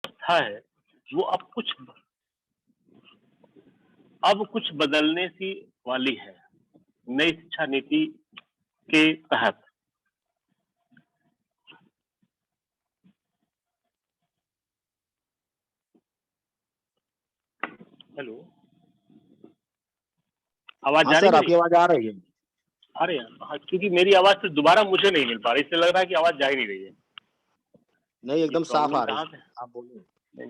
व्यवस्था है वो अब कुछ बदलने सी वाली है नई शिक्षा नीति के तहत। हेलो, आवाज हाँ जा रही सर, मेरी? आपकी आवाज आ रही है। अरे यार, हाँ, क्योंकि मेरी आवाज फिर दोबारा मुझे नहीं मिल पा रही, इससे लग रहा है कि आवाज जा ही नहीं रही है। नहीं, ये एकदम साफ प्रॉब्लम आ रही कहाँ है, से? आप बोलिए। नहीं,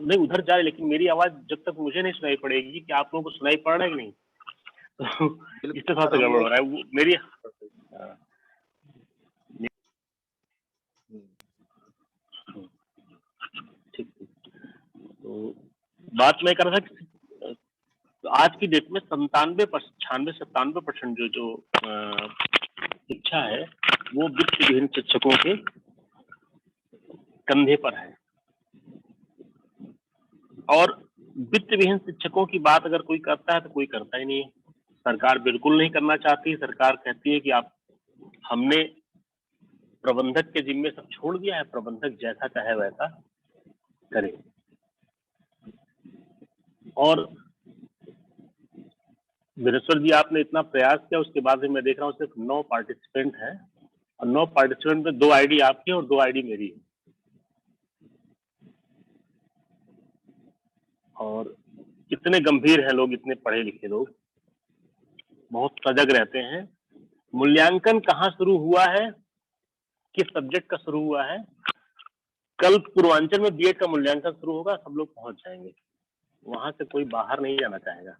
नहीं उधर जा रही, लेकिन मेरी आवाज जब तक मुझे नहीं सुनाई पड़ेगी कि आप लोगों को सुनाई पड़ रहा है कि नहीं? तो इससे बिल्कुल थोड़ा सर, सा हम गड़बड़ हो लोग। रहा है वो मेरी। हाँ, ठीक ठीक। तो बात मैं कर रहा था कि तो आज की डेट में 96-97% जो जो शिक्षा है वो वित्तविहीन शिक्षकों के कंधे पर है। और वित्तविहीन शिक्षकों की बात अगर कोई करता है तो कोई करता ही नहीं है। सरकार बिल्कुल नहीं करना चाहती। सरकार कहती है कि आप हमने प्रबंधक के जिम्मे सब छोड़ दिया है, प्रबंधक जैसा चाहे वैसा करे। और वीरेश्वर जी, आपने इतना प्रयास किया, उसके बाद भी मैं देख रहा हूँ सिर्फ 9 पार्टिसिपेंट हैं और 9 पार्टिसिपेंट में 2 आईडी आपकी और 2 आईडी मेरी है। और कितने गंभीर हैं लोग, इतने पढ़े लिखे लोग, बहुत सजग रहते हैं। मूल्यांकन कहाँ शुरू हुआ है, किस सब्जेक्ट का शुरू हुआ है? कल पूर्वांचल में बीएड का मूल्यांकन शुरू होगा, सब लोग पहुंच जाएंगे, वहां से कोई बाहर नहीं जाना चाहेगा।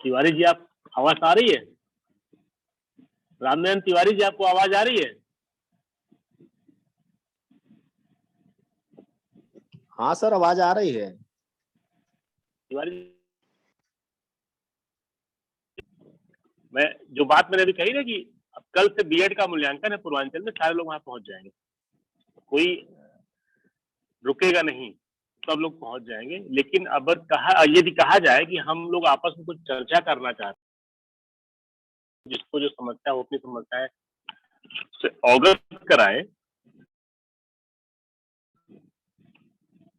तिवारी जी, आप आवाज आ रही है? रामनारायण तिवारी जी, आपको आवाज आ रही है? हाँ सर, आवाज आ रही है। तिवारी, मैं जो बात मैंने अभी कही ना कि अब कल से बीएड का मूल्यांकन है पूर्वांचल में, सारे लोग वहां पहुंच जाएंगे, कोई रुकेगा नहीं, सब लोग पहुंच जाएंगे। लेकिन अब यदि कहा जाए कि हम लोग आपस में कुछ चर्चा करना चाहते हैं, जिसको जो समस्या हो अपनी समस्याएं से अवगत कराए,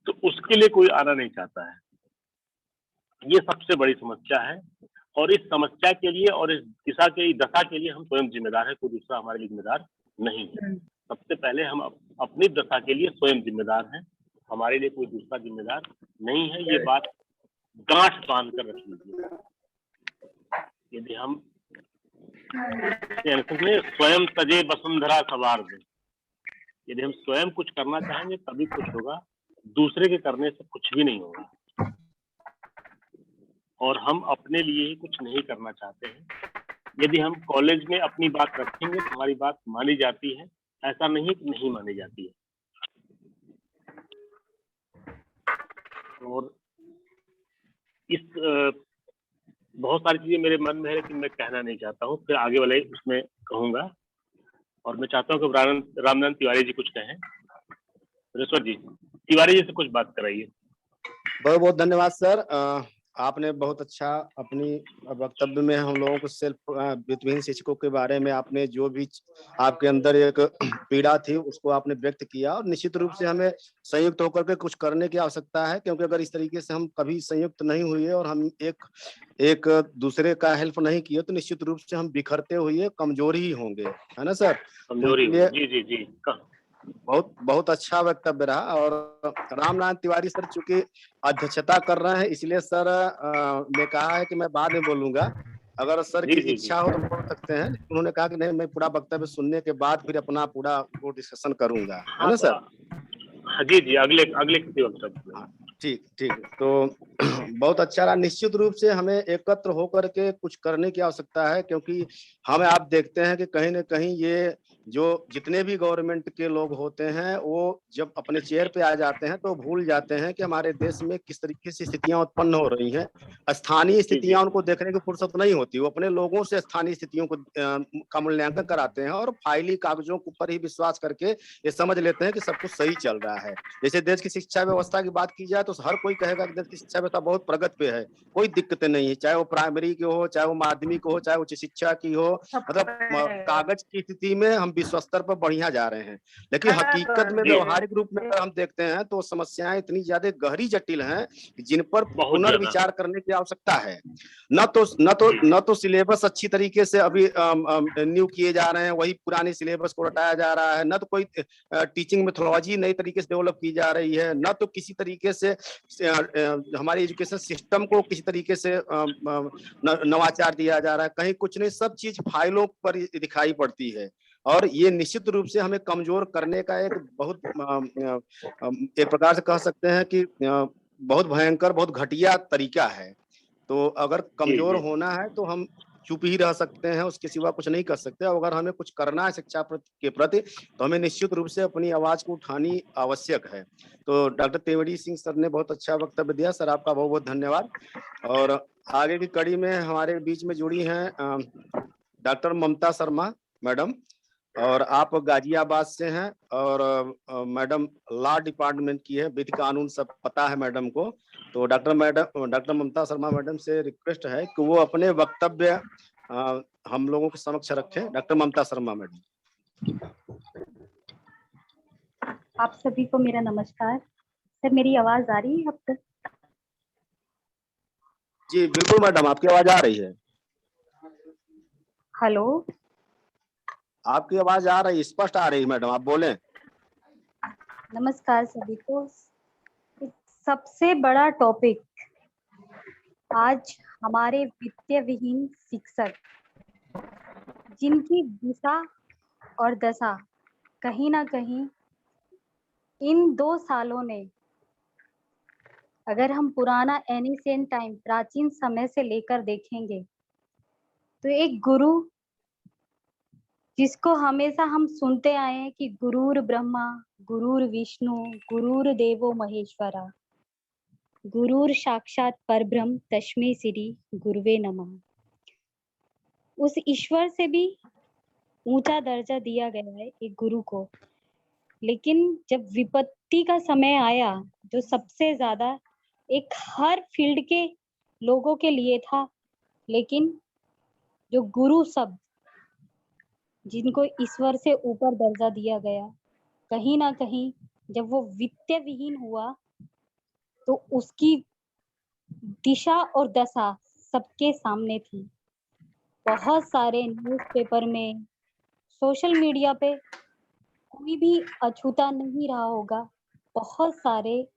तो उसके लिए कोई आना नहीं चाहता है। ये सबसे बड़ी समस्या है। और इस समस्या के लिए और इस दशा के लिए हम स्वयं जिम्मेदार है, कोई दूसरा हमारे लिए जिम्मेदार नहीं है। सबसे पहले हम अपनी दशा के लिए स्वयं जिम्मेदार हैं, हमारे लिए कोई दूसरा जिम्मेदार नहीं है। ये बात गांठ बांध कर रख लीजिए। यदि हम स्वयं तजे वसुंधरा सवार दें, यदि हम स्वयं कुछ करना चाहेंगे तभी कुछ होगा, दूसरे के करने से कुछ भी नहीं होगा। और हम अपने लिए ही कुछ नहीं करना चाहते हैं। यदि हम कॉलेज में अपनी बात रखेंगे तो हमारी बात मानी जाती है, ऐसा नहीं कि नहीं मानी जाती है। और इस बहुत सारी चीजें मेरे मन में है, लेकिन मैं कहना नहीं चाहता हूँ, फिर आगे वाले उसमें कहूंगा। और मैं चाहता हूँ कि रामनारायण तिवारी जी कुछ कहें। ईश्वर जी, तिवारी जी से कुछ बात कराइए। बहुत बहुत धन्यवाद सर। आपने बहुत अच्छा अपनी वक्तव्य में हम लोगों को वित्तविहीन शिक्षकों के बारे में आपने जो भी आपके अंदर एक पीड़ा थी उसको आपने व्यक्त किया। और निश्चित रूप से हमें संयुक्त होकर के कुछ करने की आवश्यकता है, क्योंकि अगर इस तरीके से हम कभी संयुक्त नहीं हुए और हम एक दूसरे का हेल्प नहीं किए तो निश्चित रूप से हम बिखरते हुए कमजोर ही होंगे, है ना सर? कमजोरी इसलिए जी जी जी बहुत बहुत अच्छा वक्तव्य रहा। और रामनारायण तिवारी सर चूंकि अध्यक्षता कर रहे हैं, इसलिए सर ने कहा है कि मैं बाद में बोलूंगा। अगर सर की जी जी। इच्छा हो तो बोल सकते हैं, लेकिन उन्होंने कहा कि नहीं, मैं पूरा वक्तव्य सुनने के बाद फिर अपना पूरा वो डिस्कशन करूंगा, है हाँ ना तो सर? हाँ जी जी, अगले अगले किसी वक्त में। हाँ, ठीक ठीक। तो बहुत अच्छा रहा। निश्चित रूप से हमें एकत्र होकर के कुछ करने की आवश्यकता है, क्योंकि हमें आप देखते हैं कि कहीं ना कहीं ये जो जितने भी गवर्नमेंट के लोग होते हैं वो जब अपने चेयर पे आ जाते हैं तो भूल जाते हैं कि हमारे देश में किस तरीके से स्थितियां उत्पन्न हो रही हैं। स्थानीय जी जी स्थितियां उनको देखने की फुर्सत नहीं होती, वो अपने लोगों से स्थानीय स्थितियों को का मूल्यांकन कराते हैं और फाइली कागजों के ऊपर ही विश्वास करके ये समझ लेते हैं कि सब कुछ सही चल रहा है। जैसे देश की शिक्षा व्यवस्था की बात की जाए तो हर कोई कहेगा कि देश की शिक्षा व्यवस्था बहुत प्रगति पे है, कोई दिक्कतें नहीं है, चाहे वो प्राइमरी की हो, चाहे वो माध्यमिक हो, चाहे उच्च शिक्षा की हो, मतलब कागज की स्थिति में हम विश्व स्तर पर बढ़िया जा रहे हैं। लेकिन हकीकत में जी व्यवहारिक रूप में अगर हम देखते हैं तो समस्याएं इतनी ज्यादा गहरी जटिल हैं जिन पर बहुत ज्यादा। पुनर्विचार करने की आवश्यकता है। न तो सिलेबस अच्छी तरीके से अभी न्यू किए जा रहे हैं, वही पुराने सिलेबस को रटाया जा रहा है, न तो कोई टीचिंग मेथोलॉजी नई तरीके से डेवलप की जा रही है, न तो किसी तरीके से हमारे एजुकेशन सिस्टम को किसी तरीके से नवाचार दिया जा रहा है, कहीं कुछ नहीं, सब चीज फाइलों पर दिखाई पड़ती है। और ये निश्चित रूप से हमें कमजोर करने का एक बहुत एक प्रकार से कह सकते हैं कि बहुत भयंकर, बहुत घटिया तरीका है। तो अगर कमजोर जी होना है तो हम चुप ही रह सकते हैं, उसके सिवा कुछ नहीं कर सकते। अगर हमें कुछ करना है शिक्षा के प्रति तो हमें निश्चित रूप से अपनी आवाज को उठानी आवश्यक है। तो डॉक्टर तेवड़ी सिंह सर ने बहुत अच्छा वक्तव्य दिया, सर आपका बहुत बहुत धन्यवाद। और आगे की कड़ी में हमारे बीच में जुड़ी हैं डॉक्टर ममता शर्मा मैडम, और आप गाजियाबाद से हैं, और मैडम लॉ डिपार्टमेंट की है, विधि कानून सब पता है मैडम को। तो डॉक्टर ममता शर्मा मैडम से रिक्वेस्ट है कि वो अपने वक्तव्य हम लोगों के समक्ष रखें। Doctor Mamta Sharma madam. आप सभी को मेरा नमस्कार। सर मेरी आवाज आ रही है अब तक? जी बिल्कुल मैडम, आपकी आवाज आ रही है। हेलो, आपकी आवाज आ रही, स्पष्ट आ रही है मैडम, आप बोलें। नमस्कार सभी को। एक सबसे बड़ा टॉपिक आज हमारे वित्तीय विहीन शिक्षक, जिनकी दिशा और दशा कहीं ना कहीं इन 2 सालों ने, अगर हम पुराना एनिशिएंट टाइम प्राचीन समय से लेकर देखेंगे तो एक गुरु जिसको हमेशा हम सुनते आए हैं कि गुरुर ब्रह्मा गुरुर विष्णु गुरुर देवो महेश्वरा, गुरुर साक्षात परब्रह्म तस्मै श्री गुरुवे नमः। उस ईश्वर से भी ऊंचा दर्जा दिया गया है एक गुरु को। लेकिन जब विपत्ति का समय आया, जो सबसे ज्यादा एक हर फील्ड के लोगों के लिए था, लेकिन जो गुरु शब्द जिनको ईश्वर से ऊपर दर्जा दिया गया, कहीं ना कहीं जब वो वित्तीय विहीन हुआ तो उसकी दिशा और दशा सबके सामने थी। बहुत सारे न्यूज़पेपर में, सोशल मीडिया पे कोई भी अछूता नहीं रहा होगा, बहुत सारे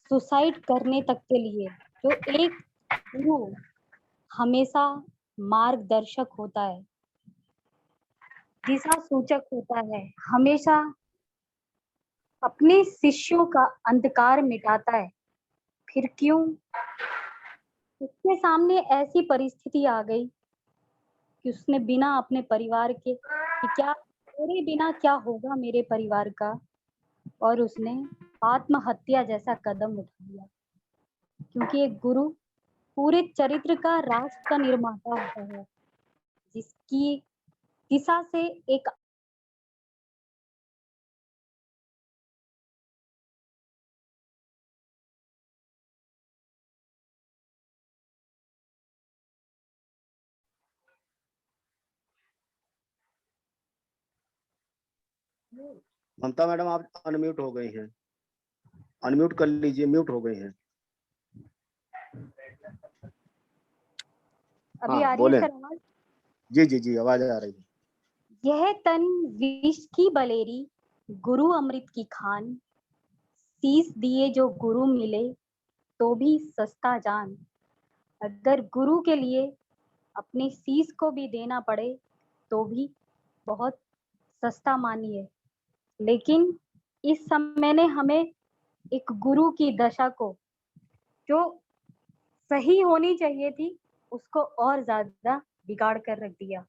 सुसाइड करने तक के लिए। जो एक गुरु हमेशा मार्गदर्शक होता है, दिशा सूचक होता है, हमेशा अपने शिष्यों का अंधकार मिटाता है, फिर क्यों उसके सामने ऐसी परिस्थिति आ गई कि उसने बिना अपने परिवार के, कि क्या मेरे बिना क्या होगा मेरे परिवार का, और उसने आत्महत्या जैसा कदम उठा लिया। क्योंकि एक गुरु पूरे चरित्र का, राष्ट्र का निर्माता होता है, जिसकी दिशा से एक ममता मैडम आप अनम्यूट हो गई हैं, अनम्यूट कर लीजिए, म्यूट हो गई हैं। अभी आ रही है बोलें। सर आवाज? जी जी जी, आवाज आ रही है। यह तन विष की बलेरी, गुरु अमृत की खान, शीश दिए जो गुरु मिले तो भी सस्ता जान। अगर गुरु के लिए अपने शीश को भी देना पड़े तो भी बहुत सस्ता मानिए। लेकिन इस समय ने हमें एक गुरु की दशा को, जो सही होनी चाहिए थी, उसको और ज्यादा बिगाड़ कर रख दिया।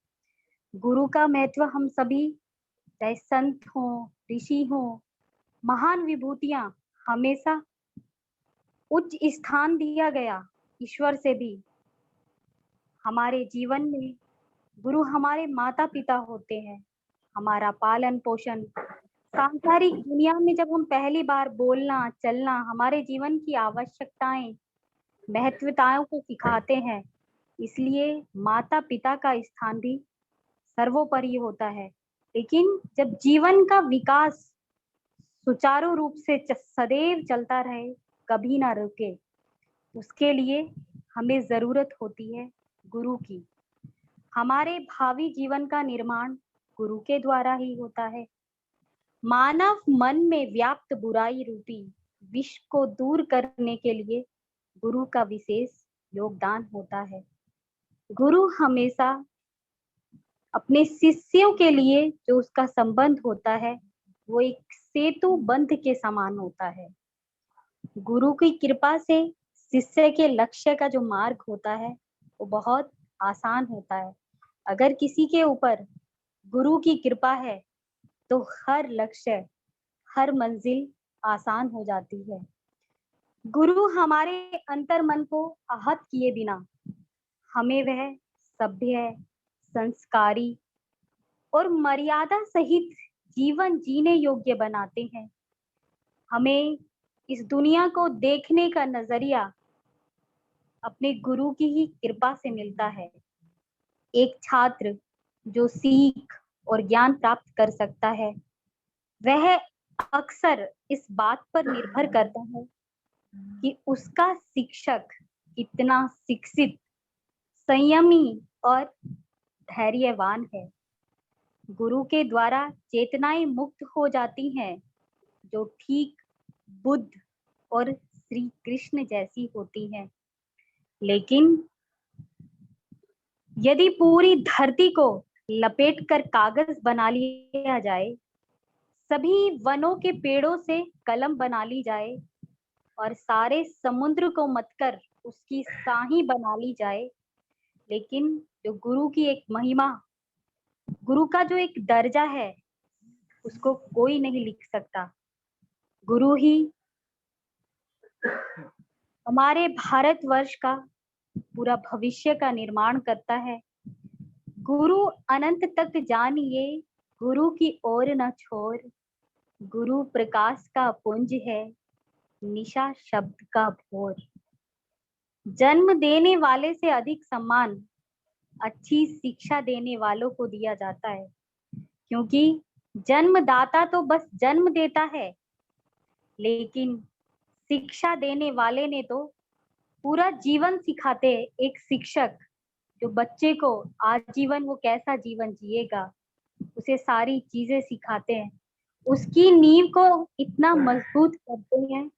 गुरु का महत्व हम सभी, चाहे संत हो, ऋषि हो, महान विभूतियां, हमेशा उच्च स्थान दिया गया ईश्वर से भी। हमारे जीवन में गुरु हमारे माता पिता होते हैं, हमारा पालन पोषण। सांसारिक दुनिया में जब हम पहली बार बोलना चलना, हमारे जीवन की आवश्यकताएं महत्वताओं को सिखाते हैं। इसलिए माता पिता का स्थान भी सर्वोपरि होता है। लेकिन जब जीवन का विकास सुचारू रूप से सदैव चलता रहे, कभी ना रुके, उसके लिए हमें जरूरत होती है गुरु की। हमारे भावी जीवन का निर्माण गुरु के द्वारा ही होता है। मानव मन में व्याप्त बुराई रूपी विष को दूर करने के लिए गुरु का विशेष योगदान होता है। गुरु हमेशा अपने शिष्यों के लिए जो उसका संबंध होता है वो एक सेतु बंध के समान होता है। गुरु की कृपा से शिष्य के लक्ष्य का जो मार्ग होता है वो बहुत आसान होता है। अगर किसी के ऊपर गुरु की कृपा है तो हर लक्ष्य, हर मंजिल आसान हो जाती है। गुरु हमारे अंतर मन को आहत किए बिना हमें वह सभ्य, संस्कारी और मर्यादा सहित जीवन जीने योग्य बनाते हैं। हमें इस दुनिया को देखने का नजरिया अपने गुरु की ही कृपा से मिलता है। एक छात्र जो सीख और ज्ञान प्राप्त कर सकता है, वह अक्सर इस बात पर निर्भर करता है कि उसका शिक्षक कितना शिक्षित, संयमी और धैर्यवान है। गुरु के द्वारा चेतनाएं मुक्त हो जाती हैं, जो ठीक बुद्ध और श्री कृष्ण जैसी होती हैं। लेकिन यदि पूरी धरती को लपेटकर कागज बना लिया जाए, सभी वनों के पेड़ों से कलम बना ली जाए और सारे समुद्र को मतकर उसकी स्याही बना ली जाए, लेकिन जो गुरु की एक महिमा, गुरु का जो एक दर्जा है, उसको कोई नहीं लिख सकता। गुरु ही हमारे भारतवर्ष का पूरा भविष्य का निर्माण करता है। गुरु अनंत तक जानिए, गुरु की ओर न छोर, गुरु प्रकाश का पुंज है, निशा शब्द का भोर। जन्म देने वाले से अधिक सम्मान अच्छी शिक्षा देने वालों को दिया जाता है, क्योंकि जन्मदाता तो बस जन्म देता है, लेकिन शिक्षा देने वाले ने तो पूरा जीवन सिखाते हैं। एक शिक्षक जो बच्चे को आजीवन वो कैसा जीवन जिएगा, उसे सारी चीजें सिखाते हैं, उसकी नींव को इतना मजबूत करते हैं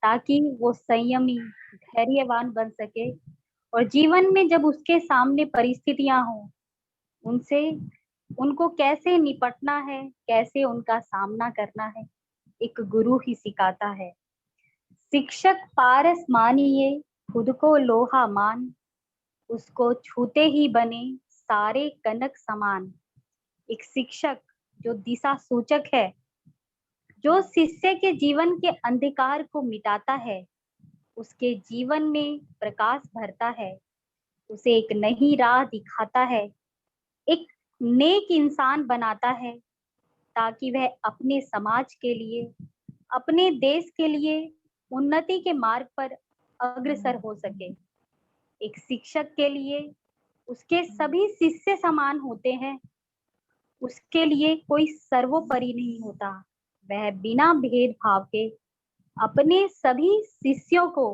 ताकि वो संयमी, धैर्यवान बन सके और जीवन में जब उसके सामने परिस्थितियां हो, उनसे उनको कैसे निपटना है, कैसे उनका सामना करना है, एक गुरु ही सिखाता है। शिक्षक पारस मानिए, खुद को लोहा मान, उसको छूते ही बने सारे कनक समान। एक शिक्षक जो दिशा सूचक है, जो शिष्य के जीवन के अंधकार को मिटाता है, उसके जीवन में प्रकाश भरता है, उसे एक नई राह दिखाता है, एक नेक इंसान बनाता है, ताकि वह अपने समाज के लिए, अपने देश के लिए उन्नति के मार्ग पर अग्रसर हो सके। एक शिक्षक के लिए उसके सभी शिष्य समान होते हैं, उसके लिए कोई सर्वोपरि नहीं होता। वह बिना भेदभाव के अपने सभी शिष्यों को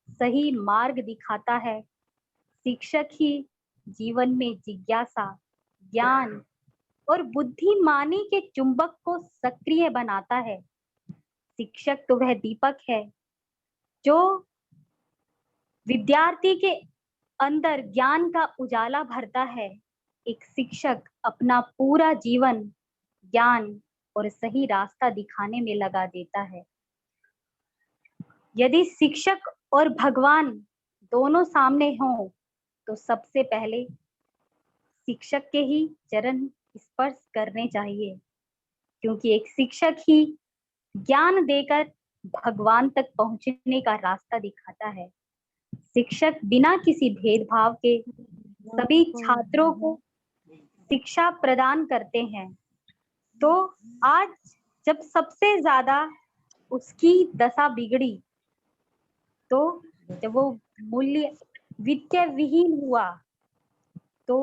सही मार्ग दिखाता है। शिक्षक ही जीवन में जिज्ञासा, ज्ञान और बुद्धिमानी के चुंबक को सक्रिय बनाता है। शिक्षक तो वह दीपक है जो विद्यार्थी के अंदर ज्ञान का उजाला भरता है। एक शिक्षक अपना पूरा जीवन ज्ञान और सही रास्ता दिखाने में लगा देता है। यदि शिक्षक और भगवान दोनों सामने हों, तो सबसे पहले शिक्षक के ही चरण स्पर्श करने चाहिए, क्योंकि एक शिक्षक ही ज्ञान देकर भगवान तक पहुंचने का रास्ता दिखाता है। शिक्षक बिना किसी भेदभाव के सभी छात्रों को शिक्षा प्रदान करते हैं। तो आज जब सबसे ज्यादा उसकी दशा बिगड़ी, तो जब वो मूल्य वित्तीय विहीन हुआ तो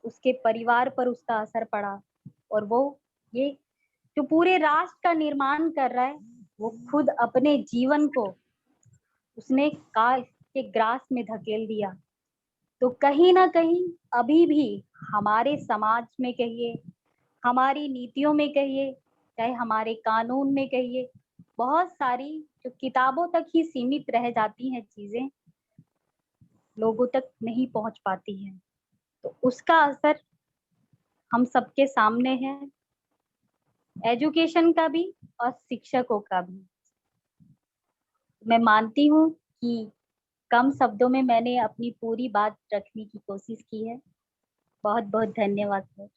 उसके परिवार पर उसका असर पड़ा, और वो ये जो पूरे राष्ट्र का निर्माण कर रहा है वो खुद अपने जीवन को उसने काल के ग्रास में धकेल दिया। तो कहीं ना कहीं अभी भी हमारे समाज में कहिए, हमारी नीतियों में कहिए, चाहे हमारे कानून में कहिए, बहुत सारी जो किताबों तक ही सीमित रह जाती हैं चीजें, लोगों तक नहीं पहुंच पाती हैं। तो उसका असर हम सबके सामने है, एजुकेशन का भी और शिक्षकों का भी। मैं मानती हूँ कि कम शब्दों में मैंने अपनी पूरी बात रखने की कोशिश की है। बहुत बहुत धन्यवाद सर,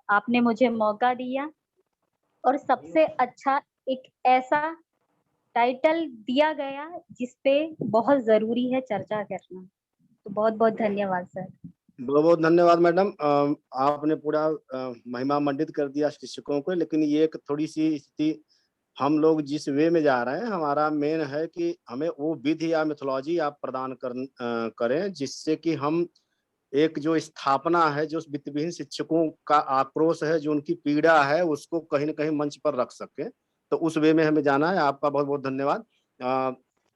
आपने मुझे मौका दिया और सबसे अच्छा एक ऐसा टाइटल दिया गया जिसपे बहुत जरूरी है चर्चा करना। तो बहुत बहुत धन्यवाद सर। बहुत बहुत धन्यवाद मैडम। आपने पूरा महिमा मंडित कर दिया शिक्षकों को, लेकिन ये एक थोड़ी सी स्थिति, हम लोग जिस वे में जा रहे हैं, हमारा मेन है कि हमें वो विधि या मिथोलॉजी आप प्रदान करें जिससे कि हम एक जो स्थापना है, जो वित्तविहीन शिक्षकों का आक्रोश है, जो उनकी पीड़ा है, उसको कहीं ना कहीं मंच पर रख सके। तो उस वे में हमें जाना है। आपका बहुत बहुत धन्यवाद।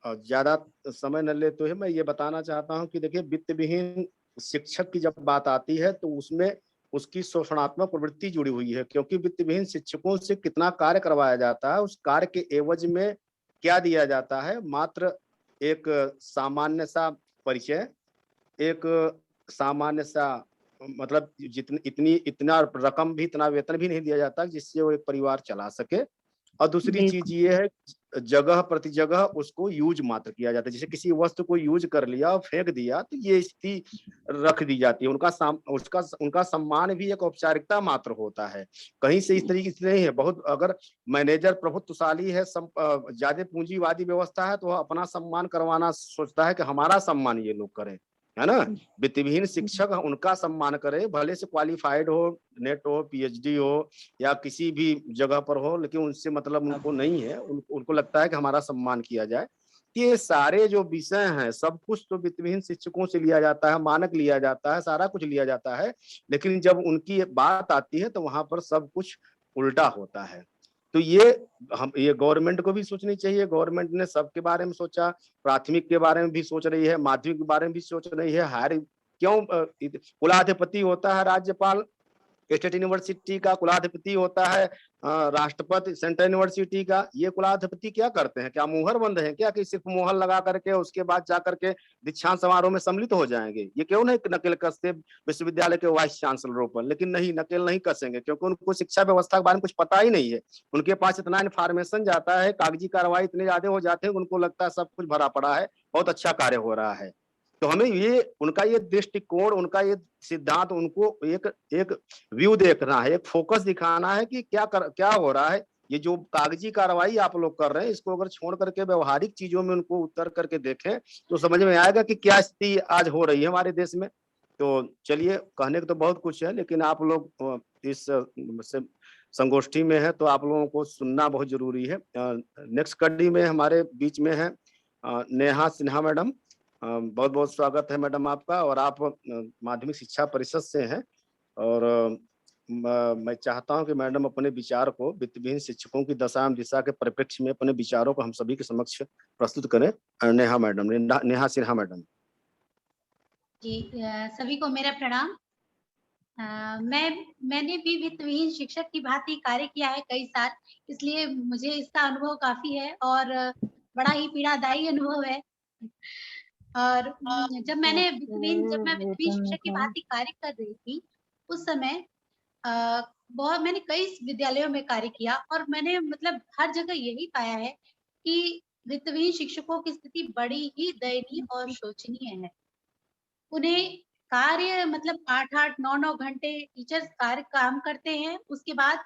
ज्यादा समय न लेते हुए मैं ये बताना चाहता हूँ कि देखिए, वित्तविहीन शिक्षक की जब बात आती है तो उसमें उसकी शोषणात्मक प्रवृत्ति जुड़ी हुई है, क्योंकि वित्तविहीन शिक्षकों से कितना कार्य करवाया जाता है, उस कार्य के एवज में क्या दिया जाता है? मात्र एक सामान्य सा परिचय, एक सामान्य सा, मतलब जितनी इतनी इतना रकम भी, इतना वेतन भी नहीं दिया जाता जिससे वो एक परिवार चला सके। और दूसरी चीज ये है, जगह प्रति जगह उसको यूज मात्र किया जाता है। जैसे किसी वस्तु को यूज कर लिया और फेंक दिया, तो ये स्थिति रख दी जाती है। उनका सम्मान भी एक औपचारिकता मात्र होता है, कहीं से इस तरीके से नहीं है। बहुत अगर मैनेजर प्रभुत्वशाली है, ज्यादा पूंजीवादी व्यवस्था है, तो वह अपना सम्मान करवाना सोचता है कि हमारा सम्मान ये लोग करें, है ना। वित्तविहीन शिक्षक उनका सम्मान करे, भले से क्वालिफाइड हो, नेट हो, पीएचडी हो या किसी भी जगह पर हो, लेकिन उनसे मतलब उनको नहीं है। उनको लगता है कि हमारा सम्मान किया जाए। ये सारे जो विषय हैं, सब कुछ तो वित्तविहीन शिक्षकों से लिया जाता है, मानक लिया जाता है, सारा कुछ लिया जाता है, लेकिन जब उनकी बात आती है तो वहां पर सब कुछ उल्टा होता है। तो ये गवर्नमेंट को भी सोचनी चाहिए। गवर्नमेंट ने सबके बारे में सोचा, प्राथमिक के बारे में भी सोच रही है, माध्यमिक के बारे में भी सोच रही है। हायर क्यों कुलाधिपति होता है राज्यपाल, स्टेट यूनिवर्सिटी का कुलाधिपति होता है राष्ट्रपति सेंट्रल यूनिवर्सिटी का। ये कुलाधिपति क्या करते हैं? क्या मुहर बंद है क्या कि सिर्फ मुहर लगा करके उसके बाद जाकर के दीक्षांत समारोह में सम्मिलित हो जाएंगे? ये क्यों नहीं नकेल कसते विश्वविद्यालय के वाइस चांसलरों पर? लेकिन नहीं, नकेल नहीं कसेंगे, क्योंकि उनको शिक्षा व्यवस्था के बारे में कुछ पता ही नहीं है। उनके पास इतना इन्फॉर्मेशन जाता है, कागजी कार्रवाई इतने ज्यादा हो जाते हैं, उनको लगता है सब कुछ भरा पड़ा है, बहुत अच्छा कार्य हो रहा है। तो हमें ये उनका ये दृष्टिकोण, उनका ये सिद्धांत, उनको एक एक व्यू देखना है, एक फोकस दिखाना है कि क्या हो रहा है। ये जो कागजी कार्रवाई आप लोग कर रहे हैं, इसको अगर छोड़ करके व्यवहारिक चीजों में उनको उतर करके देखें तो समझ में आएगा कि क्या स्थिति आज हो रही है हमारे देश में। तो चलिए, कहने को तो बहुत कुछ है, लेकिन आप लोग इस संगोष्ठी में है तो आप लोगों को सुनना बहुत जरूरी है। नेक्स्ट कड़ी में हमारे बीच में है नेहा सिन्हा मैडम। बहुत बहुत स्वागत है मैडम आपका। और आप माध्यमिक शिक्षा परिषद से हैं, और मैं चाहता हूं कि मैडम अपने विचार को वित्तविहीन शिक्षकों की दशा एवं दिशा के परिप्रेक्ष्य में अपने विचारों को हम सभी के समक्ष प्रस्तुत करें। Neha madam, Neha Sinha madam. जी, सभी को मेरा प्रणाम। मैंने भी वित्तविहीन शिक्षक की भांति कार्य किया है कई साल, इसलिए मुझे इसका अनुभव काफी है और बड़ा ही पीड़ादायी अनुभव है। और जब मैं वित्तविहीन शिक्षक की भांति कार्य कर रही थी, उस समय बहुत मैंने कई विद्यालयों में कार्य किया और मैंने मतलब हर जगह यही पाया है कि वित्तविहीन शिक्षकों की स्थिति बड़ी ही दयनीय और शोचनीय है। उन्हें कार्य मतलब 8-8, 9-9 घंटे टीचर्स काम करते हैं, उसके बाद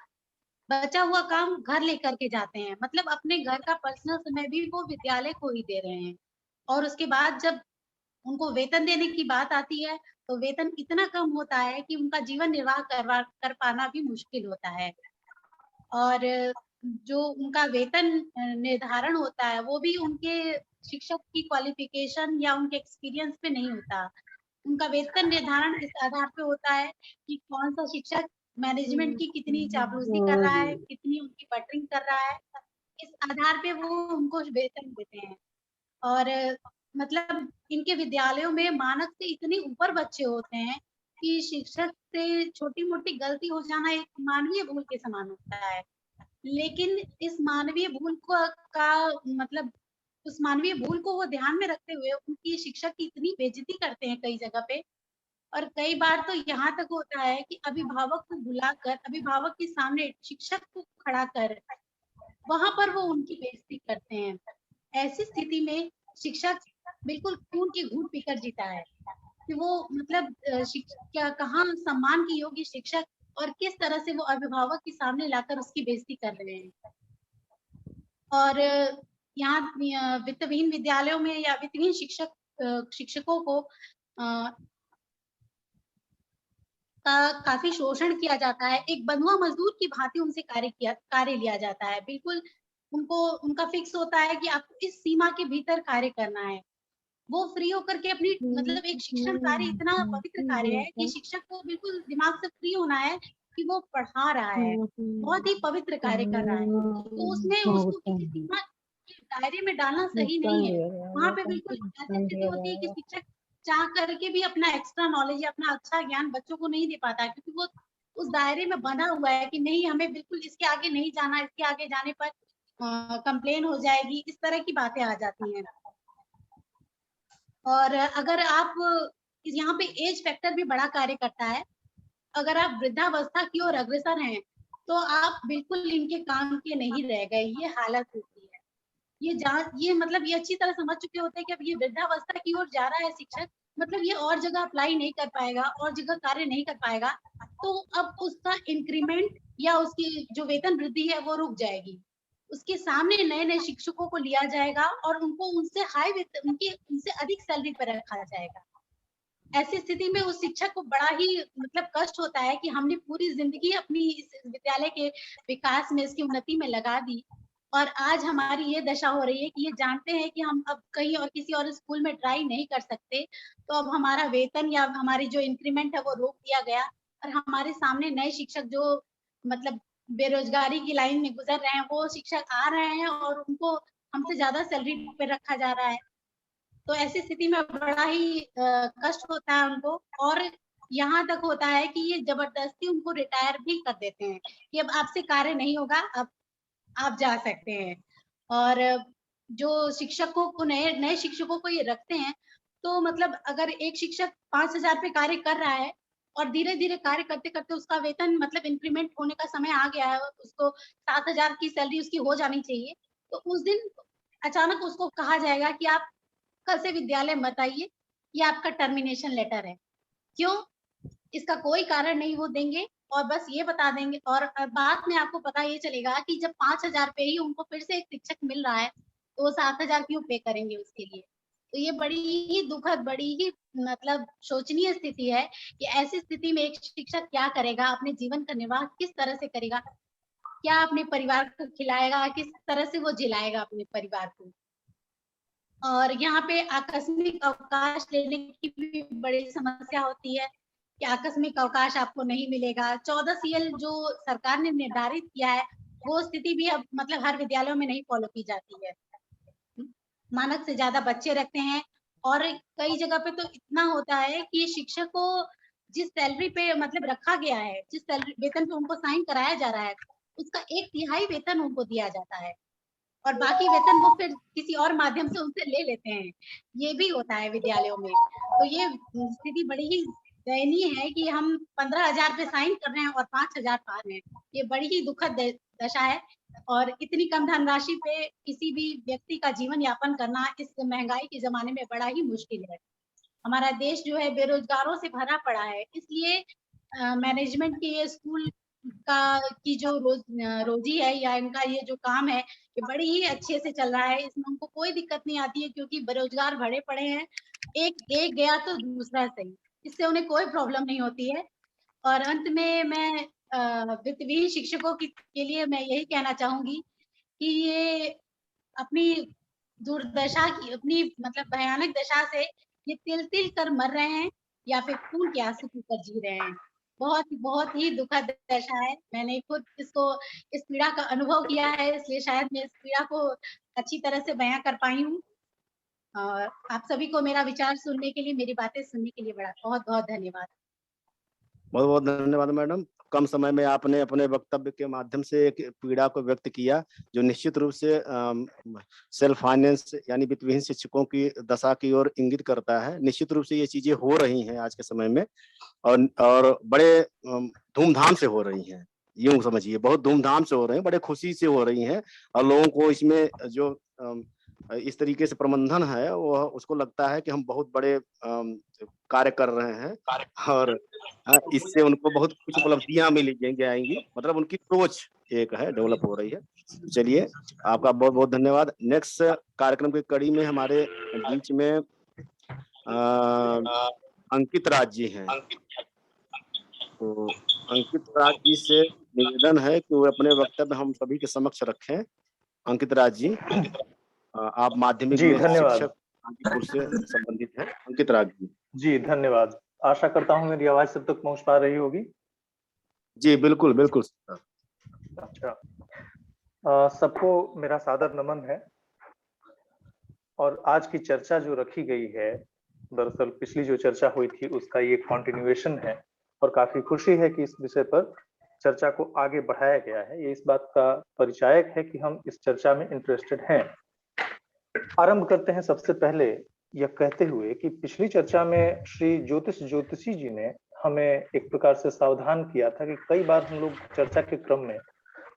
बचा हुआ काम घर लेकर के जाते हैं। मतलब अपने घर का पर्सनल समय भी वो विद्यालय को ही दे रहे हैं। और उसके बाद जब उनको वेतन देने की बात आती है, तो वेतन इतना कम होता है कि उनका जीवन निर्वाह कर पाना भी मुश्किल होता है। और जो उनका वेतन निर्धारण होता है वो भी उनके शिक्षक की क्वालिफिकेशन या उनके एक्सपीरियंस पे नहीं होता। उनका वेतन निर्धारण इस आधार पे होता है कि कौन सा शिक्षक मैनेजमेंट की कितनी चापलूसी कर रहा है, कितनी उनकी बटरिंग कर रहा है, इस आधार पे वो उनको वेतन देते हैं। और मतलब इनके विद्यालयों में मानक से इतने ऊपर बच्चे होते हैं कि शिक्षक से छोटी-मोटी गलती हो जाना एक मानवीय भूल के समान होता है। लेकिन इस मानवीय भूल को का मतलब उस मानवीय भूल को वो ध्यान में रखते हुए उनकी शिक्षक की इतनी बेइज्जती करते हैं कई जगह पे। और कई बार तो यहाँ तक होता है कि अभिभावक को बुलाकर अभिभावक के सामने शिक्षक को खड़ा कर वहां पर वो उनकी बेइज्जती करते हैं। ऐसी स्थिति में शिक्षक बिल्कुल खून की घूंट पीकर जीता है कि वो मतलब क्या कहाँ सम्मान के योग्य शिक्षक और किस तरह से वो अभिभावक के सामने लाकर उसकी बेइज्जती कर रहे हैं। और यहाँ वित्तविहीन विद्यालयों में या वित्तविहीन शिक्षकों को का काफ़ी शोषण किया जाता है। एक बंधुआ मज़दूर की भाँति उनसे कार्य लिया जाता है। बिल्कुल उनको उनका फिक्स होता है कि आपको इस सीमा के भीतर कार्य करना है। वो फ्री होकर के अपनी मतलब एक शिक्षण कार्य इतना पवित्र कार्य है कि शिक्षक को बिल्कुल दिमाग से फ्री होना है कि वो पढ़ा रहा है। बहुत ही पवित्र कार्य कर रहा है। तो उसमें उसको किसी सीमा के दायरे में डालना सही नहीं है। वहाँ पे बिल्कुल ऐसी स्थिति होती है कि शिक्षक चाह करके भी अपना एक्स्ट्रा नॉलेज या अपना अच्छा ज्ञान बच्चों को नहीं दे पाता क्योंकि वो उस दायरे में बंधा हुआ है कि नहीं हमें बिल्कुल इसके आगे नहीं जाना, इसके आगे जाने पर कंप्लेन हो जाएगी, इस तरह की बातें आ जाती हैं। और अगर आप यहाँ पे एज फैक्टर भी बड़ा कार्य करता है। अगर आप वृद्धावस्था की ओर अग्रसर हैं, तो आप बिल्कुल इनके काम के नहीं रह गए, ये हालत होती है। ये मतलब ये अच्छी तरह समझ चुके होते हैं कि अब ये वृद्धावस्था की ओर जा रहा है शिक्षक, मतलब ये और जगह अप्लाई नहीं कर पाएगा और जगह कार्य नहीं कर पाएगा, तो अब उसका इंक्रीमेंट या उसकी जो वेतन वृद्धि है वो रुक जाएगी। उसके सामने नए-नए शिक्षकों को लिया जाएगा और उनको उनसे अधिक सैलरी पर रखा जाएगा। ऐसी स्थिति में उस शिक्षक को बड़ा ही मतलब कष्ट होता है कि हमने पूरी ज़िंदगी अपनी इस विद्यालय के विकास में, इसकी उन्नति में लगा दी और आज हमारी ये दशा हो रही है कि ये जानते हैं कि हम अब कहीं और किसी और स्कूल में ट्राई नहीं कर सकते, तो अब हमारा वेतन या हमारी जो इंक्रीमेंट है वो रोक दिया गया और हमारे सामने नए शिक्षक जो मतलब बेरोज़गारी की लाइन में गुज़र रहे हैं, वो शिक्षक आ रहे हैं और उनको हमसे ज़्यादा सैलरी पे रखा जा रहा है। तो ऐसी स्थिति में बड़ा ही कष्ट होता है उनको और यहाँ तक होता है कि ये ज़बरदस्ती उनको रिटायर भी कर देते हैं कि अब आपसे कार्य नहीं होगा, अब आप जा सकते हैं। और जो शिक्षकों को नए नए शिक्षकों को ये रखते हैं, तो मतलब अगर एक शिक्षक 5,000 पे कार्य कर रहा है और धीरे-धीरे कार्य करते-करते उसका वेतन मतलब इंक्रीमेंट होने का समय आ गया है, उसको 7,000 की सैलरी उसकी हो जानी चाहिए, तो उस दिन अचानक उसको कहा जाएगा कि आप कल से विद्यालय मत आइए, ये आपका टर्मिनेशन लेटर है। क्यों? इसका कोई कारण नहीं वो देंगे और बस ये बता देंगे और बाद में आपको पता ये चलेगा कि जब 5,000 पे ही उनको फिर से एक शिक्षक मिल रहा है, तो वो 7,000 क्यों पे करेंगे उसके लिए? तो ये बड़ी ही दुखद, बड़ी ही मतलब शोचनीय स्थिति है कि ऐसी स्थिति में एक शिक्षक क्या करेगा, अपने जीवन का निर्वाह किस तरह से करेगा? क्या अपने परिवार को खिलाएगा? किस तरह से वो जिलाएगा अपने परिवार को? और यहाँ पे आकस्मिक अवकाश लेने की भी बड़ी समस्या होती है कि आकस्मिक अवकाश आपको नहीं मिलेगा। 14 सीएल जो सरकार ने निर्धारित किया है, वो स्थिति भी अब मतलब हर विद्यालयों में नहीं फ़ॉलो की जाती है। मानक से ज़्यादा बच्चे रखते हैं और कई जगह पे तो इतना होता है कि शिक्षक को जिस सैलरी पे मतलब रखा गया है, जिस सैलरी वेतन पे उनको साइन कराया जा रहा है, उसका 1/3 वेतन उनको दिया जाता है। और बाकी वेतन वो फिर किसी और माध्यम से उनसे ले लेते हैं। ये भी होता है विद्यालयों में। तो ये स्थिति बड़ी ही दयनीय है कि हम 15,000 पे साइन कर रहे हैं और 5,000 पा रहे हैं। ये बड़ी ही दुखद दशा है और इतनी कम धनराशि पे किसी भी व्यक्ति का जीवन यापन करना इस महँगाई के ज़माने में बड़ा ही मुश्किल है। हमारा देश जो है बेरोज़गारों से भरा पड़ा है। इसलिए मैनेजमेंट के ये स्कूल की जो रोज़ी है या इनका ये जो काम है, ये बड़ी ही अच्छे से चल रहा है। इसमें उनको कोई दिक्कत नहीं आती है क्योंकि बेरोज़गार भरे पड़े हैं। एक एक गया तो दूसरा सही, इससे उन्हें कोई प्रॉब्लम नहीं होती है। और अंत में मैं वित्तविहीन शिक्षकों के लिए मैं यही कहना चाहूंगी कि ये अपनी दुर्दशा की, अपनी मतलब भयानक दशा से ये तिल-तिल कर मर रहे हैं या फिर खून के आंसू पीकर जी रहे हैं। बहुत ही दुखद दशा है। मैंने खुद इस पीड़ा का अनुभव किया है, इसलिए शायद मैं इस पीड़ा को अच्छी तरह से बयाँ कर पाई हूँ। और आप सभी को मेरा विचार सुनने के लिए, मेरी बातें सुनने के लिए बड़ा बहुत-बहुत धन्यवाद। बहुत बहुत धन्यवाद मैडम। कम समय में आपने अपने वक्तव्य के माध्यम से एक पीड़ा को व्यक्त किया, जो निश्चित रूप से सेल्फ फाइनेंस यानी वित्तविहीन शिक्षकों की दशा की ओर इंगित करता है। निश्चित रूप से ये चीजें हो रही हैं आज के समय में, और बड़े धूमधाम से हो रही हैं। यूं समझिए, बहुत धूमधाम से हो रही हैं, बड़े खुशी से हो रही हैं, और लोगों को इसमें जो इस तरीके से प्रबंधन है, वो उसको लगता है कि हम बहुत बड़े कार्य कर रहे हैं, और इससे उनको बहुत कुछ उपलब्धियां मिल जाएंगी। मतलब उनकी सोच एक है, डेवलप हो रही है। चलिए, आपका बहुत बहुत धन्यवाद। नेक्स्ट कार्यक्रम की कड़ी में हमारे बीच में अंकित राज जी हैं। तो अंकित राज जी से निवेदन है कि वो अपने वक्तव्य हम सभी के समक्ष रखें। अंकित राज जी, आप माध्यमिक जी में धन्यवाद। शिक्षक कानपुर से संबंधित हैं। अंकित राज जी। जी धन्यवाद। आशा करता हूँ मेरी आवाज सब तक पहुंच पा रही होगी। जी बिल्कुल बिल्कुल। अच्छा, सबको मेरा सादर नमन है। और आज की चर्चा जो रखी गई है, दरअसल पिछली जो चर्चा हुई थी उसका ये कंटिन्यूएशन है, और काफी खुशी है कि इस विषय पर चर्चा को आगे बढ़ाया गया है। ये इस बात का परिचायक है कि हम इस चर्चा में इंटरेस्टेड हैं। आरंभ करते हैं सबसे पहले यह कहते हुए कि पिछली चर्चा में श्री ज्योतिषी जी ने हमें एक प्रकार से सावधान किया था कि कई बार हम लोग चर्चा के क्रम में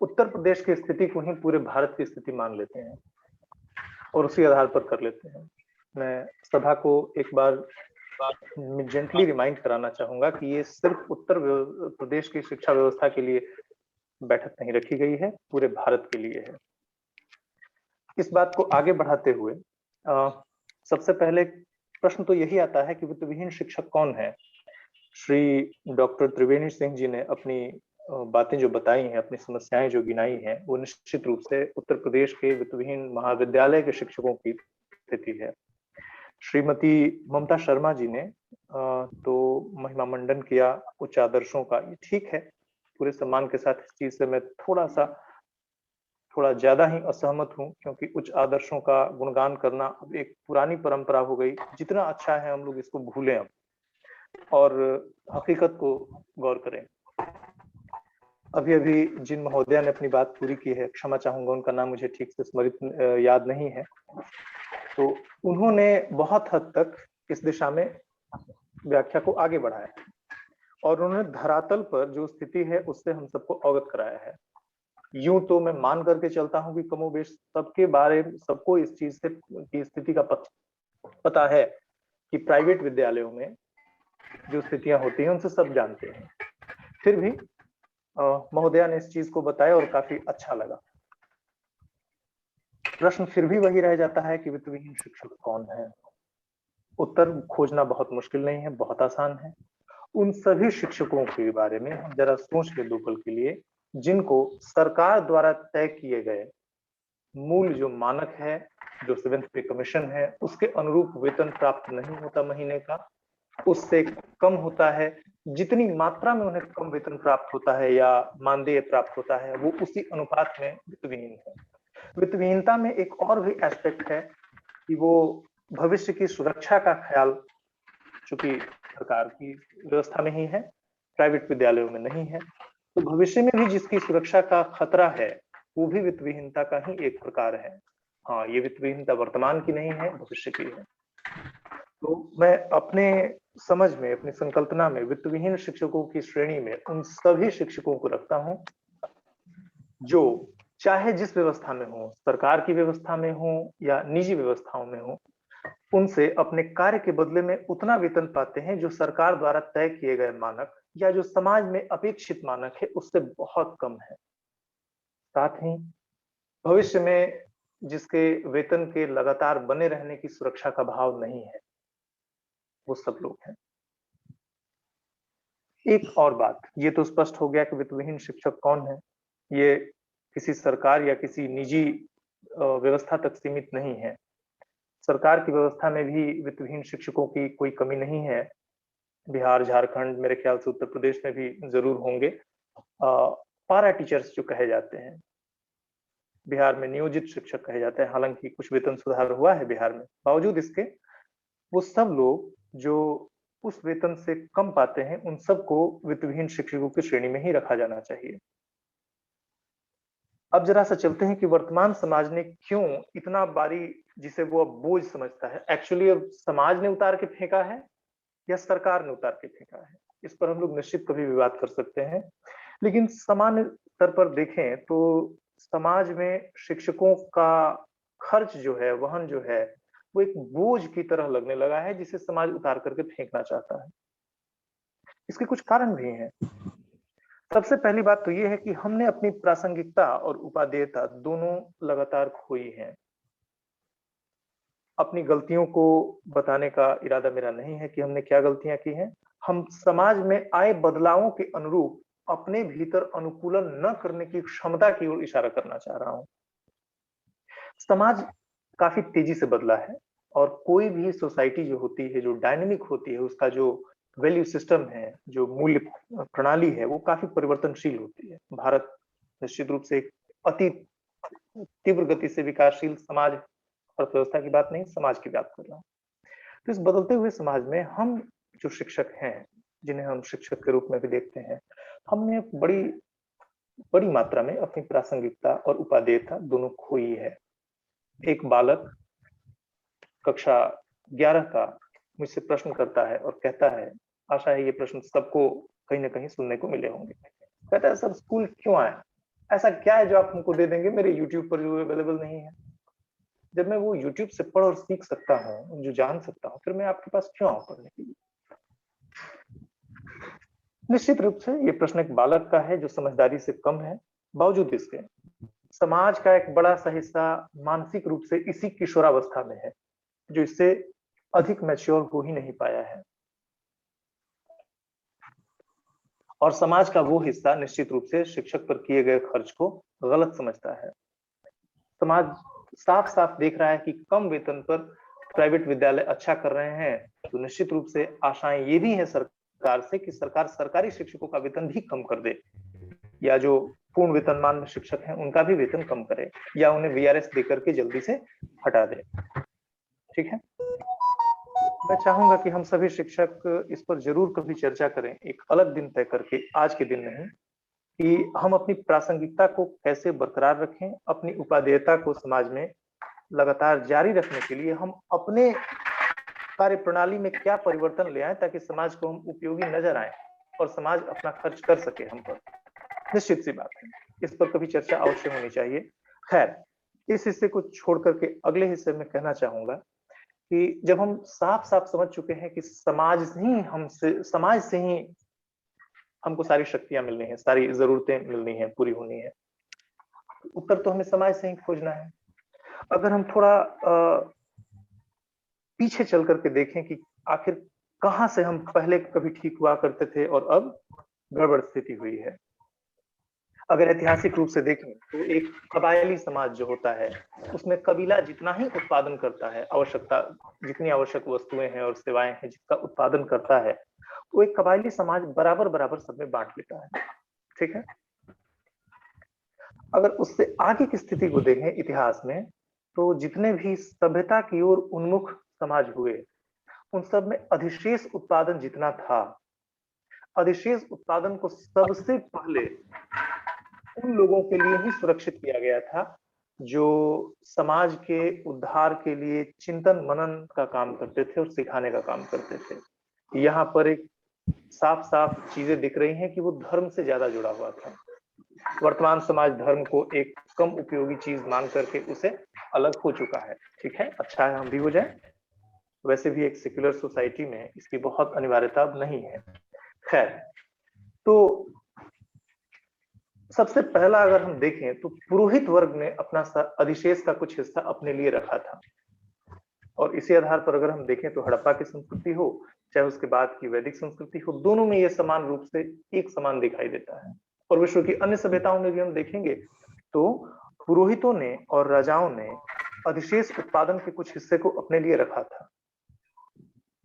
उत्तर प्रदेश की स्थिति को ही पूरे भारत की स्थिति मान लेते हैं और उसी आधार पर कर लेते हैं। मैं सभा को एक बार जेंटली रिमाइंड कराना चाहूंगा कि ये सिर्फ उत्तर प्रदेश की शिक्षा व्यवस्था के लिए बैठक नहीं रखी गई है, पूरे भारत के लिए है। इस बात को आगे बढ़ाते हुए सबसे पहले प्रश्न तो यही आता है कि वित्तविहीन शिक्षक कौन है। श्री डॉक्टर त्रिवेणी सिंह जी ने अपनी बातें जो बताई हैं, अपनी समस्याएं जो गिनाई हैं, वो निश्चित रूप से उत्तर प्रदेश के वित्तविहीन महाविद्यालय के शिक्षकों की स्थिति है। श्रीमती ममता शर्मा जी ने तो महिमा मंडन किया उच्च आदर्शों का, ये ठीक है, पूरे सम्मान के साथ इस चीज से मैं थोड़ा ज्यादा ही असहमत हूं, क्योंकि उच्च आदर्शों का गुणगान करना अब एक पुरानी परंपरा हो गई। जितना अच्छा है हम लोग इसको भूलें अब और हकीकत को गौर करें। अभी अभी जिन महोदया ने अपनी बात पूरी की है, क्षमा चाहूंगा उनका नाम मुझे ठीक से स्मृत याद नहीं है, तो उन्होंने बहुत हद तक इस दिशा में व्याख्या को आगे बढ़ाया और उन्होंने धरातल पर जो स्थिति है उससे हम सबको अवगत कराया है। यूं तो मैं मान करके चलता हूं कि कमोबेश सबके बारे में सबको इस चीज से की स्थिति का पता है कि प्राइवेट विद्यालयों में जो स्थितियां होती हैं उनसे सब जानते हैं। फिर भी महोदया ने इस चीज को बताया और काफी अच्छा लगा। प्रश्न फिर भी वही रह जाता है कि वित्तविहीन शिक्षक कौन है। उत्तर खोजना बहुत मुश्किल नहीं है, बहुत आसान है। उन सभी शिक्षकों के बारे में हम जरा सोच ले दो पल के लिए, जिनको सरकार द्वारा तय किए गए मूल जो मानक है, जो 7th पे कमीशन है, उसके अनुरूप वेतन प्राप्त नहीं होता महीने का, उससे कम होता है। जितनी मात्रा में उन्हें कम वेतन प्राप्त होता है या मानदेय प्राप्त होता है, वो उसी अनुपात में वित्तविहीन है। वित्तविहीनता में एक और भी एस्पेक्ट है कि वो भविष्य की सुरक्षा का ख्याल चूंकि सरकार की व्यवस्था में ही है, प्राइवेट विद्यालयों में नहीं है, तो भविष्य में भी जिसकी सुरक्षा का खतरा है वो भी वित्तविहीनता का ही एक प्रकार है। हाँ, ये वित्तविहीनता वर्तमान की नहीं है, भविष्य की है। तो मैं अपने समझ में, अपनी संकल्पना में वित्तविहीन शिक्षकों की श्रेणी में उन सभी शिक्षकों को रखता हूं जो चाहे जिस व्यवस्था में हो, सरकार की व्यवस्था में हो या निजी व्यवस्थाओं में हो, उनसे अपने कार्य के बदले में उतना वेतन पाते हैं जो सरकार द्वारा तय किए गए मानक या जो समाज में अपेक्षित मानक है उससे बहुत कम है। साथ ही भविष्य में जिसके वेतन के लगातार बने रहने की सुरक्षा का भाव नहीं है, वो सब लोग हैं। एक और बात, ये तो स्पष्ट हो गया कि वित्तविहीन शिक्षक कौन है। ये किसी सरकार या किसी निजी व्यवस्था तक सीमित नहीं है। सरकार की व्यवस्था में भी वित्तविहीन शिक्षकों की कोई कमी नहीं है। बिहार, झारखंड, मेरे ख्याल से उत्तर प्रदेश में भी जरूर होंगे पारा टीचर्स जो कहे जाते हैं। बिहार में नियोजित शिक्षक कहे जाते हैं, हालांकि कुछ वेतन सुधार हुआ है बिहार में। बावजूद इसके वो सब लोग जो उस वेतन से कम पाते हैं, उन सबको वित्तविहीन शिक्षकों की श्रेणी में ही रखा जाना चाहिए। अब जरा सा चलते हैं कि वर्तमान समाज ने क्यों इतना भारी, जिसे वो अब बोझ समझता है, एक्चुअली अब समाज ने उतार के फेंका है या सरकार ने उतार के फेंका है। इस पर हम लोग निश्चित कभी विवाद कर सकते हैं, लेकिन सामान्य स्तर पर देखें तो समाज में शिक्षकों का खर्च जो है, वहन जो है, वो एक बोझ की तरह लगने लगा है, जिसे समाज उतार करके फेंकना चाहता है। इसके कुछ कारण भी हैं। सबसे पहली बात तो ये है कि हमने अपनी प्रासंगिकता और उपादेयता दोनों लगातार खोई है। अपनी गलतियों को बताने का इरादा मेरा नहीं है कि हमने क्या गलतियां की हैं। हम समाज में आए बदलावों के अनुरूप अपने भीतर अनुकूलन न करने की क्षमता की ओर इशारा करना चाह रहा हूं। समाज काफी तेजी से बदला है और कोई भी सोसाइटी जो होती है, जो डायनेमिक होती है, उसका जो वैल्यू सिस्टम है, जो मूल्य प्रणाली है, वो काफी परिवर्तनशील होती है। भारत निश्चित रूप से एक अति तीव्र गति से विकासशील समाज, अर्थव्यवस्था की बात नहीं, समाज की बात कर रहा हूँ। तो इस बदलते हुए समाज में हम जो शिक्षक हैं, जिन्हें हम शिक्षक के रूप में भी देखते हैं, हमने बड़ी मात्रा में अपनी प्रासंगिकता और उपादेयता दोनों खोई है। एक बालक कक्षा 11 का मुझसे प्रश्न करता है और कहता है, आशा है ये प्रश्न सबको कहीं ना कहीं सुनने को मिले होंगे। कहता है, सर स्कूल क्यों आए, ऐसा क्या है जो आप हमको दे देंगे, मेरे यूट्यूब पर जो अवेलेबल नहीं है। जब मैं वो यूट्यूब से पढ़ और सीख सकता हूँ, जो जान सकता हूँ, फिर मैं आपके पास क्यों आऊं पढ़ने के लिए। निश्चित रूप से ये प्रश्न एक बालक का है जो समझदारी से कम है। बावजूद इसके समाज का एक बड़ा सा हिस्सा मानसिक रूप से इसी किशोरावस्था में है, जो इससे अधिक मैच्योर हो ही नहीं पाया है। और समाज का वो हिस्सा निश्चित रूप से शिक्षक पर किए गए खर्च को गलत समझता है। समाज साफ साफ देख रहा है कि कम वेतन पर प्राइवेट विद्यालय अच्छा कर रहे हैं, तो निश्चित रूप से आशाएं ये भी है सरकार से कि सरकार सरकारी शिक्षकों का वेतन भी कम कर दे, या जो पूर्ण वेतनमान में शिक्षक हैं उनका भी वेतन कम करे, या उन्हें वीआरएस देकर के जल्दी से हटा दे। ठीक है, मैं चाहूंगा कि हम सभी शिक्षक इस पर जरूर कभी चर्चा करें, एक अलग दिन तय करके, आज के दिन नहीं, कि हम अपनी प्रासंगिकता को कैसे बरकरार रखें, अपनी उपादेयता को समाज में लगातार जारी रखने के लिए हम अपने कार्य प्रणाली में क्या परिवर्तन ले आए, ताकि समाज को हम उपयोगी नजर आए और समाज अपना खर्च कर सके हम पर। निश्चित सी बात है, इस पर कभी चर्चा अवश्य होनी चाहिए। खैर, इस हिस्से को छोड़ करके अगले हिस्से में कहना चाहूंगा कि जब हम साफ साफ समझ चुके हैं कि समाज से ही हमको सारी शक्तियां मिलनी है, सारी जरूरतें मिलनी है, पूरी होनी है, उत्तर तो हमें समाज से ही खोजना है। अगर हम थोड़ा पीछे चल करके देखें कि आखिर कहां से हम पहले कभी ठीक हुआ करते थे और अब गड़बड़ स्थिति हुई है। अगर ऐतिहासिक रूप से देखें तो एक कबायली समाज जो होता है, उसमें कबीला जितना ही उत्पादन करता है, जितनी आवश्यक वस्तुएं हैं और सेवाएं हैं जिसका उत्पादन करता है, वो एक कबायली समाज बराबर बराबर सब में बांट लेता है। ठीक है, अगर उससे आगे की स्थिति को देखें इतिहास में, तो जितने भी सभ्यता की ओर उन्मुख समाज हुए, उन सब में अधिशेष उत्पादन जितना था, अधिशेष उत्पादन को सबसे पहले उन लोगों के लिए ही सुरक्षित किया गया था जो समाज के उद्धार के लिए चिंतन मनन का काम करते थे और सिखाने का काम करते थे। यहाँ पर एक साफ साफ चीजें दिख रही हैं कि वो धर्म से ज्यादा जुड़ा हुआ था। वर्तमान समाज धर्म को एक कम उपयोगी चीज मान करके उसे अलग हो चुका है। ठीक है, अच्छा है हम भी हो जाए, वैसे भी एक सेक्युलर सोसाइटी में इसकी बहुत अनिवार्यता नहीं है। खैर, तो सबसे पहला अगर हम देखें तो पुरोहित वर्ग ने अपना अधिशेष का कुछ हिस्सा अपने लिए रखा था, और इसी आधार पर अगर हम देखें तो हड़प्पा की संस्कृति हो चाहे उसके बाद की वैदिक संस्कृति हो, दोनों में ये समान रूप से एक समान दिखाई देता है। और विश्व की अन्य सभ्यताओं में भी हम देखेंगे तो पुरोहितों ने और राजाओं ने अधिशेष उत्पादन के कुछ हिस्से को अपने लिए रखा था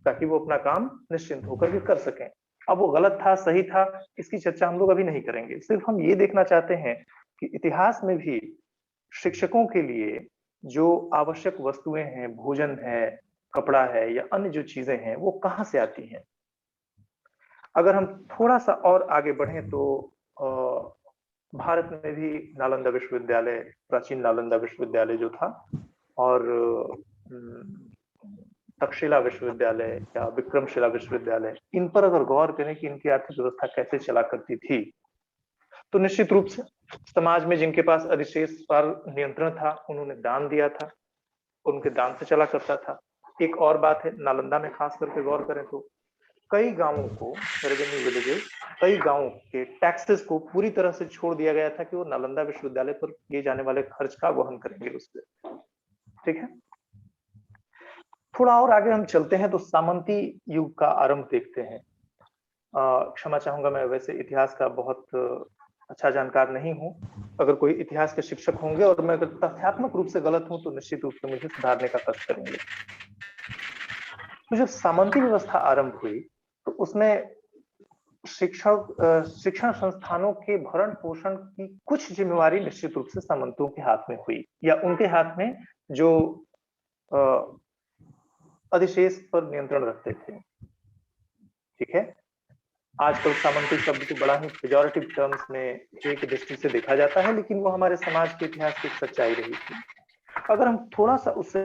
ताकि वो अपना काम निश्चिंत होकर के कर सकें। अब वो गलत था, सही था, इसकी चर्चा हम लोग अभी नहीं करेंगे। सिर्फ हम ये देखना चाहते हैं कि इतिहास में भी शिक्षकों के लिए जो आवश्यक वस्तुएं हैं, भोजन है, कपड़ा है या अन्य जो चीजें हैं, वो कहाँ से आती हैं। अगर हम थोड़ा सा और आगे बढ़ें तो भारत में भी नालंदा विश्वविद्यालय, प्राचीन नालंदा विश्वविद्यालय जो था, और तक्षशिला विश्वविद्यालय या विक्रमशिला विश्वविद्यालय, इन पर अगर गौर करें कि इनकी आर्थिक व्यवस्था कैसे चला करती थी, तो निश्चित रूप से समाज में जिनके पास अधिशेष पर नियंत्रण था, उन्होंने दान दिया था, उनके दान से चला करता था। एक और बात है, नालंदा में खास करके गौर करें तो कई गांवों को, रेवेन्यू विलेजेस, कई गांवों के टैक्सेस को पूरी तरह से छोड़ दिया गया था कि वो नालंदा विश्वविद्यालय पर किए जाने वाले खर्च का वहन करेंगे उससे। ठीक है, थोड़ा और आगे हम चलते हैं तो सामंती युग का आरंभ देखते हैं। क्षमा चाहूंगा, मैं वैसे इतिहास का बहुत अच्छा जानकार नहीं हूं। अगर कोई इतिहास के शिक्षक होंगे और मैं अगर तथ्यात्मक रूप से गलत हूं तो निश्चित रूप से मुझे सुधारने का कष्ट करेंगे। तो जब सामंती व्यवस्था आरंभ हुई तो उसमें शिक्षण संस्थानों के भरण पोषण की कुछ जिम्मेवारी निश्चित रूप से सामंतों के हाथ में हुई, या उनके हाथ में जो अधिशेष पर नियंत्रण रखते थे। ठीक है, आजकल सामंती शब्द को बड़ा ही पेजोरेटिव टर्म्स में एक दृष्टि से देखा जाता है, लेकिन वो हमारे समाज के इतिहास की सच्चाई रही थी। अगर हम थोड़ा सा उससे